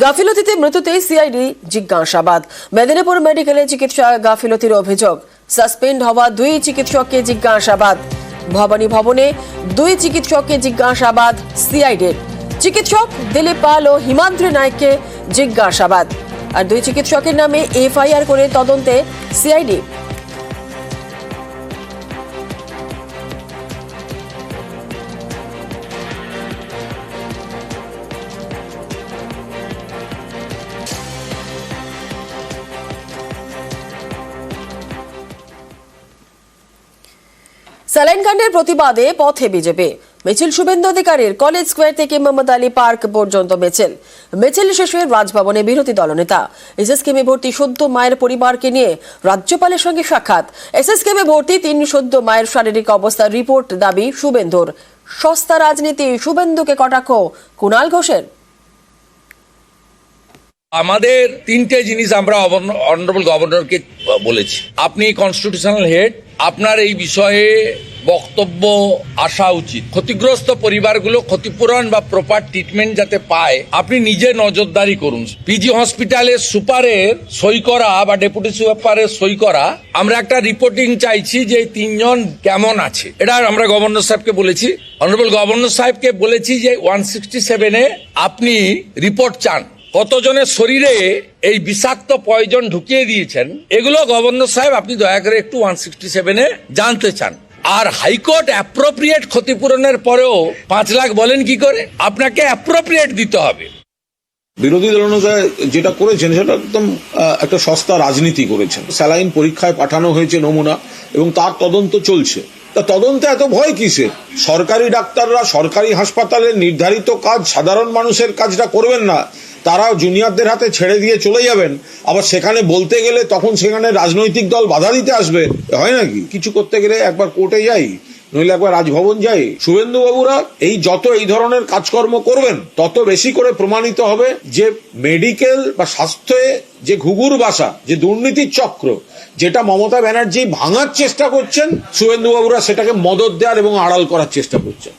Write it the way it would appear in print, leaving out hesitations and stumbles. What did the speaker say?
গাফিলতিতে মৃত্যুতে সিআইডি জিজ্ঞাসাবাদ। মেদিনীপুর মেডিকেলে চিকিৎসা গাফিলতির অভিযোগ। সাসপেন্ড হওয়া 2 চিকিৎসককে জিজ্ঞাসাবাদ। ভবানী ভবনে 2 চিকিৎসককে জিজ্ঞাসাবাদ সিআইডির। চিকিৎসক দিলীপ পাল ও হিমাদ্রি নায়ককে জিজ্ঞাসাবাদ। আর 2 চিকিৎসকের নামে এফআইআর করে তদন্তে সিআইডি। স্যালাইন কাণ্ডের প্রতিবাদে পথে বিজেপি। মিছিল শুভেন্দু অধিকারীর কলেজ স্কোয়ার থেকে মোহাম্মদ আলী পার্ক পর্যন্ত মিছিল শেষে রাজভবনে বিরোধী দলনেতা। এসএস কেমে ভর্তি সদ্য মায়ের পরিবারকে নিয়ে রাজ্যপালের সঙ্গে সাক্ষাৎ। এসএস কেমে ভর্তি 3 সদ্য মায়ের শারীরিক অবস্থার রিপোর্ট দাবি শুভেন্দুর। সস্তা রাজনীতি, শুভেন্দুকে কটাক্ষ কুণাল ঘোষের। আমাদের 3টে জিনিস আমরা অনারেবল গভর্নরকে বলেছি। আপনি কনস্টিটিউশনাল হেড, আপনার এই বিষয়ে বক্তব্য আসা উচিত। ক্ষতিগ্রস্ত পরিবারগুলো ক্ষতিপূরণ বা প্রপার ট্রিটমেন্ট যাতে পায়, আপনি নিজে নজরদারি করুন। পিজি হসপিটালের সুপারের সই করা বা ডেপুটি সুপারের সই করা, আমরা একটা রিপোর্টিং চাইছি যে 3 জন কেমন আছে। এটা আমরা গভর্নর সাহেবকে বলেছি। অনারেবল গভর্নর সাহেবকে বলেছি যে 167-এ আপনি রিপোর্ট চান, কতজনের শরীরে এই বিষাক্ত পয়জন ঢুকিয়ে দিয়েছেন, এগুলো গভর্নর সাহেব আপনি দয়া করে একটু 167-এ জানতে চান। আর হাইকোর্ট অ্যাপ্রোপ্রিয়েট ক্ষতিপূরণের পরেও 5 লাখ বলেন কি করে? আপনাকে অ্যাপ্রোপ্রিয়েট দিতে হবে। বিরোধী দলনেতা যেটা করেছেন সেটা একদম একটা সস্তা রাজনীতি করেছেন। স্যালাইন পরীক্ষায় পাঠানো হয়েছে নমুনা এবং তার তদন্ত চলছে। তা তদন্তে এত ভয় কিসের? সরকারি ডাক্তাররা সরকারি হাসপাতালে নির্ধারিত কাজ সাধারণ মানুষের কাজটা করবেন না, তারা জুনিয়রদের হাতে ছেড়ে দিয়ে চলে যাবেন। আবার সেখানে বলতে গেলে তখন সেখানে রাজনৈতিক দল বাধা দিতে আসবে। হয় নাকি? কিছু করতে গেলে একবার কোর্টে যাই, নইলে একবার রাজভবন যাই। শুভেন্দু বাবুরা যত এই ধরনের কাজকর্ম করবেন, তত বেশি করে প্রমাণিত হবে যে মেডিকেল বা স্বাস্থ্যে যে ঘুঘুর বাসা, যে দুর্নীতির চক্র, যেটা মমতা ব্যানার্জি ভাঙার চেষ্টা করছেন, শুভেন্দু বাবুরা সেটাকে মদত দেওয়ার এবং আড়াল করার চেষ্টা করছেন।